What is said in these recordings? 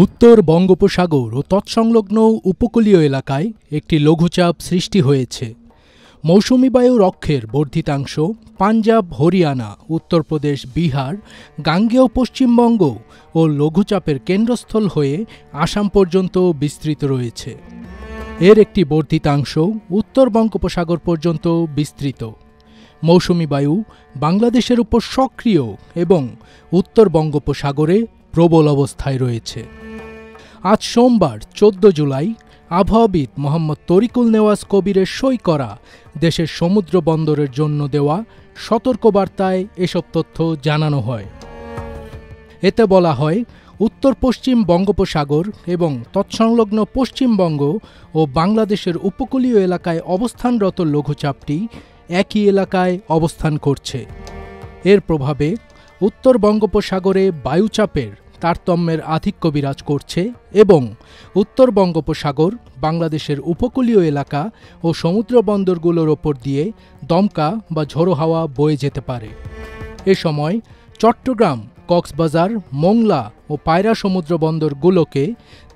উত্তর বঙ্গোপসাগর ও তৎসংলগ্ন উপকূলীয় এলাকায় একটি লঘুচাপ সৃষ্টি হয়েছে। মৌসুমী বায়ুর অক্ষের বর্ধিতাংশ পাঞ্জাব, হরিয়ানা, উত্তরপ্রদেশ, বিহার, গাঙ্গেয় পশ্চিমবঙ্গ ও লঘুচাপের কেন্দ্রস্থল হয়ে আসাম পর্যন্ত বিস্তৃত রয়েছে। এর একটি বর্ধিতাংশ উত্তর বঙ্গোপসাগর পর্যন্ত বিস্তৃত। মৌসুমী বায়ু বাংলাদেশের উপর সক্রিয় এবং উত্তর বঙ্গোপসাগরে প্রবল অবস্থায় রয়েছে। আজ সোমবার 14 জুলাই আবহাওয়াবিদ মোহাম্মদ তরিকুল নেওয়াজ কবিরের সই করা দেশের সমুদ্র বন্দরের জন্য দেওয়া সতর্কবার্তায় এসব তথ্য জানানো হয়। এতে বলা হয়, উত্তর পশ্চিম বঙ্গোপসাগর এবং তৎসংলগ্ন পশ্চিমবঙ্গ ও বাংলাদেশের উপকূলীয় এলাকায় অবস্থানরত লঘুচাপটি একই এলাকায় অবস্থান করছে। এর প্রভাবে উত্তর বঙ্গোপসাগরে বায়ুচাপের তারতম্যের আধিক্য বিরাজ করছে এবং উত্তর বঙ্গোপসাগর, বাংলাদেশের উপকূলীয় এলাকা ও সমুদ্র বন্দরগুলোর ওপর দিয়ে দমকা বা ঝোড়ো হাওয়া বয়ে যেতে পারে। এ সময় চট্টগ্রাম, কক্সবাজার, মোংলা ও পায়রা সমুদ্র বন্দরগুলোকে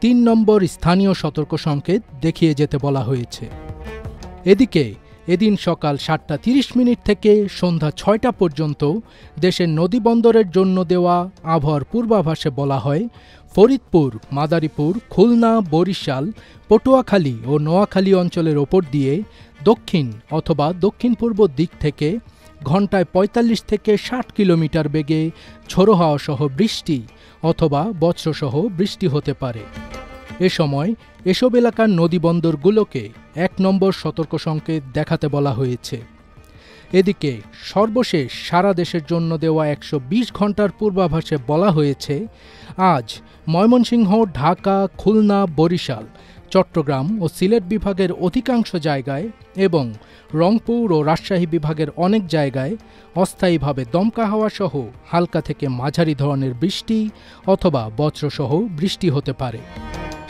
৩ নম্বর স্থানীয় সতর্ক সংকেত দেখিয়ে যেতে বলা হয়েছে। এদিকে এদিন সকাল ৭:৩০ থেকে সন্ধ্যা ৬টা পর্যন্ত দেশের নদী বন্দরের জন্য দেওয়া আবহাওয়ার পূর্বাভাসে বলা হয়, ফরিদপুর, মাদারীপুর, খুলনা, বরিশাল, পটুয়াখালী ও নোয়াখালী অঞ্চলের ওপর দিয়ে দক্ষিণ অথবা দক্ষিণ পূর্ব দিক থেকে ঘণ্টায় ৪৫ থেকে ৬০ কিলোমিটার বেগে ঝোড়ো হাওয়া সহ বৃষ্টি অথবা বজ্রসহ বৃষ্টি হতে পারে। এ সময় এসব এলাকার নদীবন্দরগুলোকে ১ নম্বর সতর্ক সংকেত দেখাতে বলা হয়েছে। এদিকে সর্বশেষ সারা দেশের জন্য দেওয়া ১২০ ঘণ্টার পূর্বাভাসে বলা হয়েছে, আজ ময়মনসিংহ, ঢাকা, খুলনা, বরিশাল, চট্টগ্রাম ও সিলেট বিভাগের অধিকাংশ জায়গায় এবং রংপুর ও রাজশাহী বিভাগের অনেক জায়গায় অস্থায়ীভাবে দমকা হাওয়া সহ হালকা থেকে মাঝারি ধরনের বৃষ্টি অথবা বজ্রসহ বৃষ্টি হতে পারে।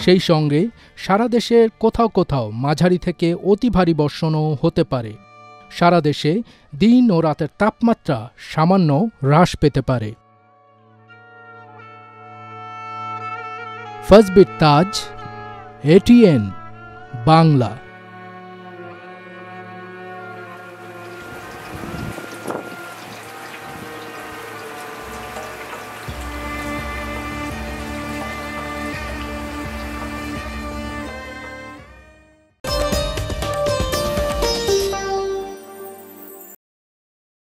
সেই সঙ্গে সারা দেশের কোথাও কোথাও মাঝারি থেকে অতি ভারী বর্ষণও হতে পারে। সারা দেশে দিন ও রাতের তাপমাত্রা সামান্য হ্রাস পেতে পারে। ফাজবির তাজ, ATN বাংলা।